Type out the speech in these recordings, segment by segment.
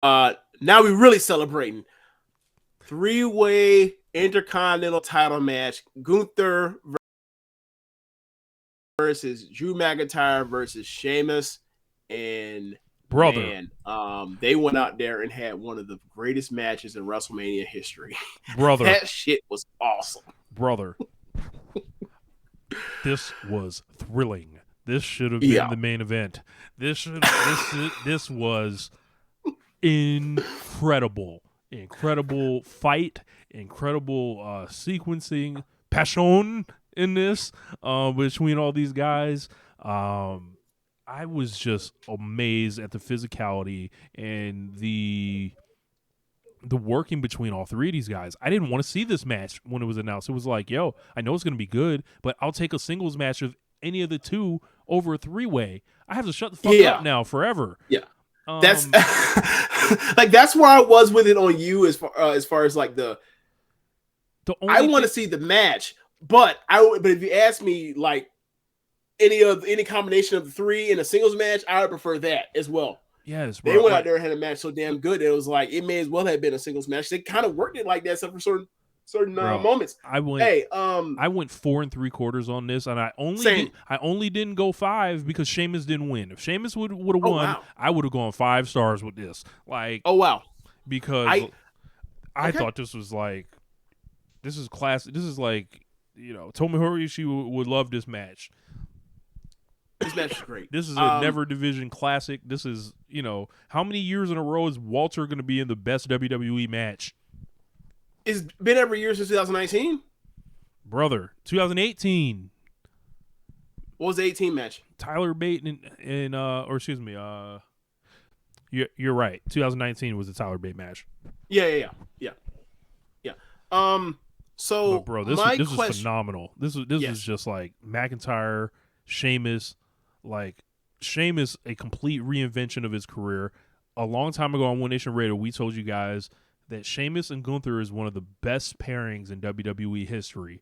Now we really celebrating. 3-way Intercontinental title match. Gunther versus Drew McIntyre versus Sheamus. And brother, man, they went out there and had one of the greatest matches in WrestleMania history. brother, That shit was awesome. brother. This was thrilling. This should have been the main event. This was incredible. Incredible fight, incredible sequencing, passion in this between all these guys. I was just amazed at the physicality and the working between all three of these guys. I didn't want to see this match when it was announced. It was like, yo, I know it's going to be good, but I'll take a singles match of any of the two over a three-way. I have to shut the fuck up now forever. Yeah. That's like that's where I was with it on you as far as like the I want to see the match, but if you ask me like any combination of the three in a singles match, I would prefer that as well. Yes, bro. They went out there and had a match so damn good it was like it may as well have been a singles match. They kind of worked it like that, except for certain moments. I went 4 3/4 on this, and I only didn't go 5 because Sheamus didn't win. If Sheamus would have won, wow. I would have gone 5 stars with this. Like, oh wow, because I thought this was like, this is classic. This is like, Tomohiro Ishii would love this match. This match is great. This is a never division classic. This is, how many years in a row is Walter going to be in the best WWE match? It's been every year since 2019. Brother, 2018. What was the 18 match? Tyler Bate or excuse me, you're right. 2019 was the Tyler Bate match. Yeah. So, but bro, this is phenomenal. This is just like McIntyre, Sheamus, like Sheamus, a complete reinvention of his career. A long time ago on One Nation Radio, we told you guys that Sheamus and Gunther is one of the best pairings in WWE history.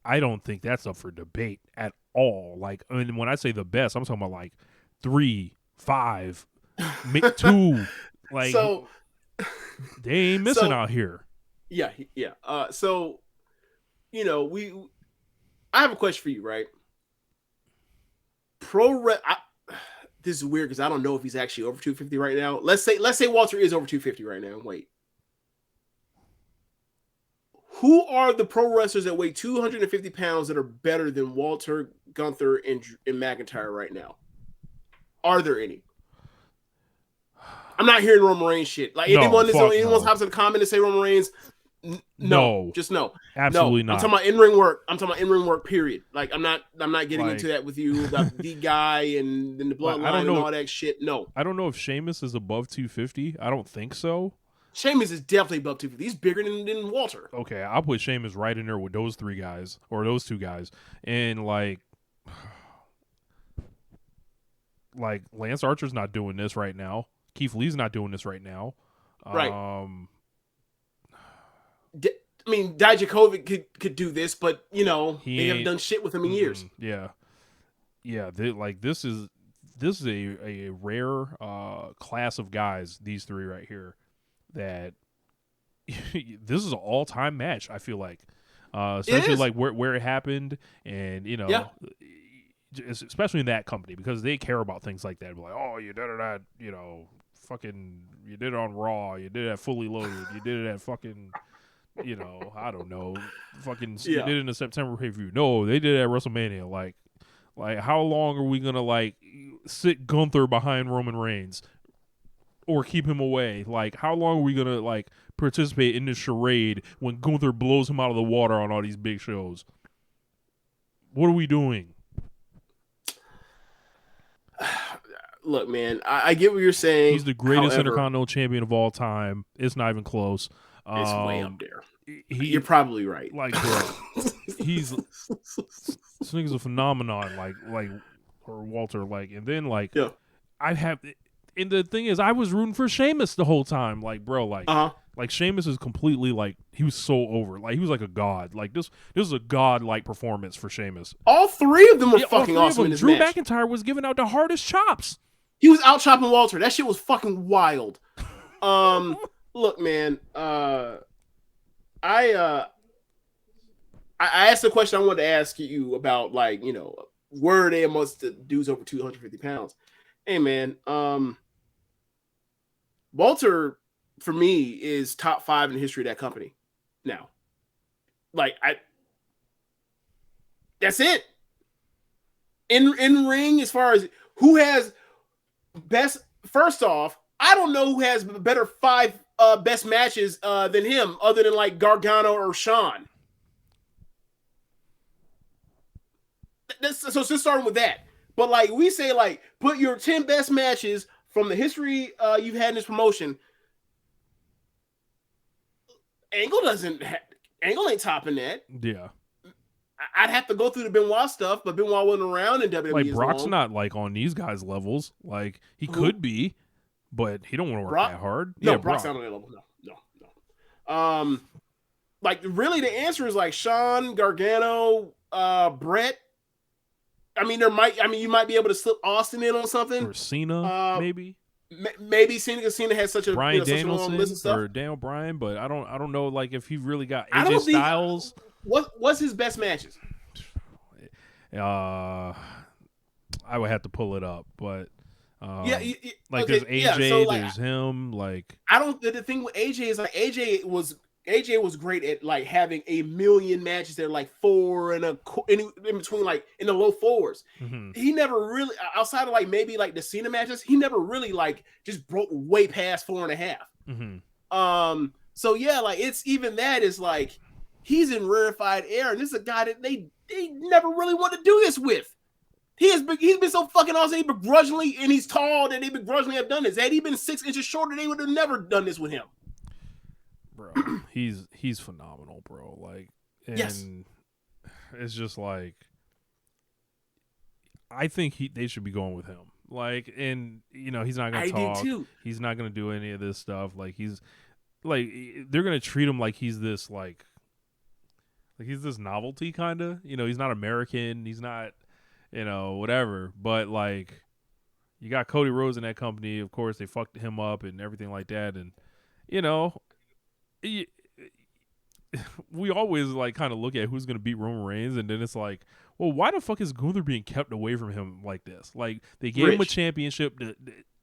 I don't think that's up for debate at all. Like, I mean, when I say the best, I'm talking about like 3, 5, 2. Like, so they ain't missing out here. Yeah. So, I have a question for you, right? This is weird because I don't know if he's actually over 250 right now. Let's say Walter is over 250 right now. Wait. Who are the pro wrestlers that weigh 250 pounds that are better than Walter, Gunther, and McIntyre right now? Are there any? I'm not hearing Roman Reigns shit. Like anyone hops in the comment and say Roman Reigns, no, just no, absolutely not. I'm talking about in-ring work. Period. Like I'm not getting into that with you about the guy and the bloodline and all that shit. No, I don't know if Sheamus is above 250. I don't think so. Sheamus is definitely above 250. He's bigger than Walter. Okay, I'll put Sheamus right in there with those 3 guys or those 2 guys, and like Lance Archer's not doing this right now. Keith Lee's not doing this right now. Right. I mean, Dijakovic could do this, but they haven't done shit with him in years. Yeah. This is a rare class of guys. These 3 right here, that this is an all-time match. I feel like, especially like where it happened, and especially in that company because they care about things like that. Like, oh, you did it at fucking, you did it on Raw, you did it at Fully Loaded, you did it at fucking. I don't know, fucking did it in the September pay-per-view. No, they did it at WrestleMania. Like how long are we gonna like sit Gunther behind Roman Reigns or keep him away? Like how long are we gonna like participate in this charade when Gunther blows him out of the water on all these big shows? What are we doing? Look, man, I get what you're saying. He's the greatest Intercontinental champion of all time. It's not even close. It's way up there. You're probably right. Like, bro, this nigga's a phenomenon. Like, or Walter. Like, and then like, and the thing is, I was rooting for Sheamus the whole time. Like, bro, like Sheamus is completely like he was so over. Like he was like a god. Like this is a god-like performance for Sheamus. All 3 of them were fucking awesome in this match. Drew McIntyre was giving out the hardest chops. He was out chopping Walter. That shit was fucking wild. Look, man. I asked the question I wanted to ask you about, like, where are they amongst the dudes over 250 pounds? Hey, man. Walter, for me, is top 5 in the history of that company. Now, like, that's it. In ring, as far as who has best. First off, I don't know who has better 5 best matches than him, other than like Gargano or Shawn. So just starting with that. But like we say, like, put your 10 best matches from the history you've had in this promotion. Angle ain't topping that. Yeah. I'd have to go through the Benoit stuff, but Benoit wasn't around in WWE. Like, Brock's not like on these guys' levels. Like, he could be, but he don't want to work that hard. No, Brock's not on that level. No. Like, really, the answer is like Shawn, Gargano, Brett. I mean, you might be able to slip Austin in on something, or Cena, maybe. Maybe Cena, because Cena has such a Bryan such a long list of stuff. Or Daniel Bryan, but I don't know, like, if he really got AJ Styles. What's his best matches? I would have to pull it up, but like, there's AJ, so, like, there's him. Like, I don't. The thing with AJ is, like, AJ was great at, like, having a million matches that are like 4 and in between, like in the low 4s. Mm-hmm. He never really, outside of like maybe like the Cena matches, he never really like just broke way past 4.5. Mm-hmm. So yeah, like, it's even that is like he's in rarefied air, and this is a guy that they never really want to do this with. He's been so fucking awesome. He begrudgingly, and he's tall, that they begrudgingly have done this. Had he been 6 inches shorter, they would have never done this with him. Bro, he's phenomenal, bro. Like, and yes. It's just like, I think they should be going with him. Like, and he's not gonna talk. Do too. He's not gonna do any of this stuff. Like, they're gonna treat him like he's this like he's this novelty kind of. He's not American. He's not, whatever. But like, you got Cody Rhodes in that company. Of course, they fucked him up and everything like that. And we always like kind of look at who's going to beat Roman Reigns, and then it's like, well, why the fuck is Gunther being kept away from him like this? Like, they gave him a championship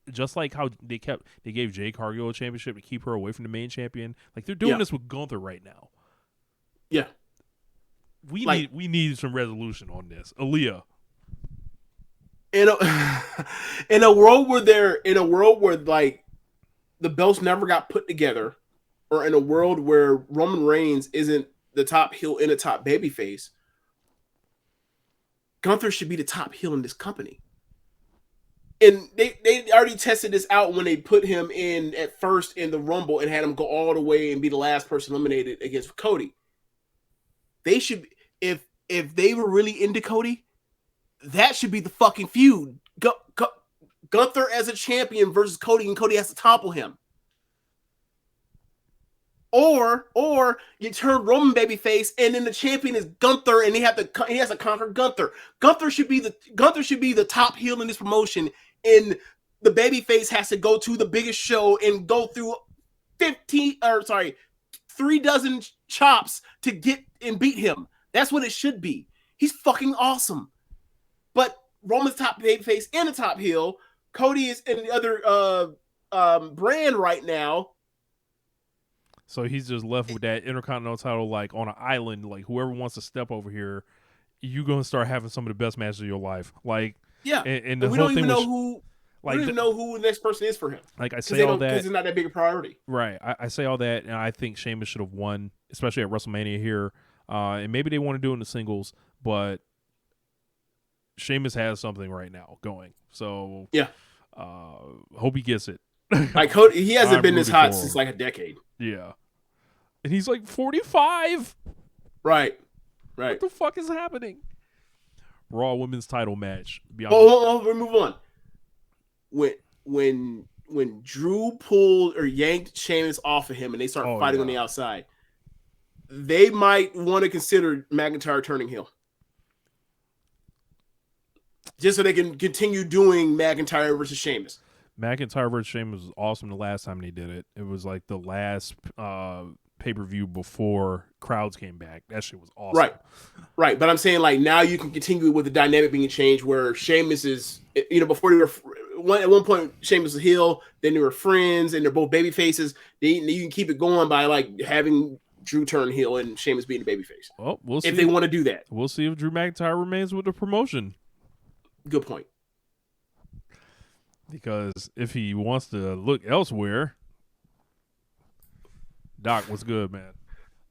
just like how they gave Jade Cargill a championship to keep her away from the main champion. Like, they're doing this with Gunther right now. Yeah. We need some resolution on this. Aaliyah. In a world where like the belts never got put together, or in a world where Roman Reigns isn't the top heel and a top babyface, Gunther should be the top heel in this company. And they already tested this out when they put him in at first in the Rumble and had him go all the way and be the last person eliminated against Cody. They should, if they were really into Cody, that should be the fucking feud. Gunther as a champion versus Cody, and Cody has to topple him. Or you turn Roman babyface, and then the champion is Gunther, and he has to conquer Gunther. Gunther should be the top heel in this promotion, and the babyface has to go to the biggest show and go through 3 dozen chops to get and beat him. That's what it should be. He's fucking awesome. But Roman's top babyface and the top heel. Cody is in the other brand right now. So he's just left with that Intercontinental title, like, on an island. Like, whoever wants to step over here, you're gonna start having some of the best matches of your life. Like, yeah, and the we whole don't thing even know who. Like, we don't even know who the next person is for him. Like, I say all that because it's not that big a priority. Right. I say all that, and I think Sheamus should have won, especially at WrestleMania here. And maybe they want to do it in the singles, but Sheamus has something right now going. So yeah, hope he gets it. Like, Cody, he hasn't been this hot since like a decade. Yeah, and he's like 45. Right. What the fuck is happening? Raw Women's Title match. Oh, we move on. When Drew pulled or yanked Sheamus off of him, and they start fighting on the outside, they might want to consider McIntyre turning heel, just so they can continue doing McIntyre versus Sheamus. McIntyre versus Sheamus was awesome the last time they did it. It was like the last pay-per-view before crowds came back. That shit was awesome. Right. But I'm saying, like, now you can continue with the dynamic being changed where Sheamus is, before they were, at one point, Sheamus was heel, then they were friends, and they're both baby faces. You can keep it going by, like, having Drew turn heel and Sheamus being the babyface. Well, we'll see if they want to do that. We'll see if Drew McIntyre remains with the promotion. Good point. Because if he wants to look elsewhere, Doc, what's good, man?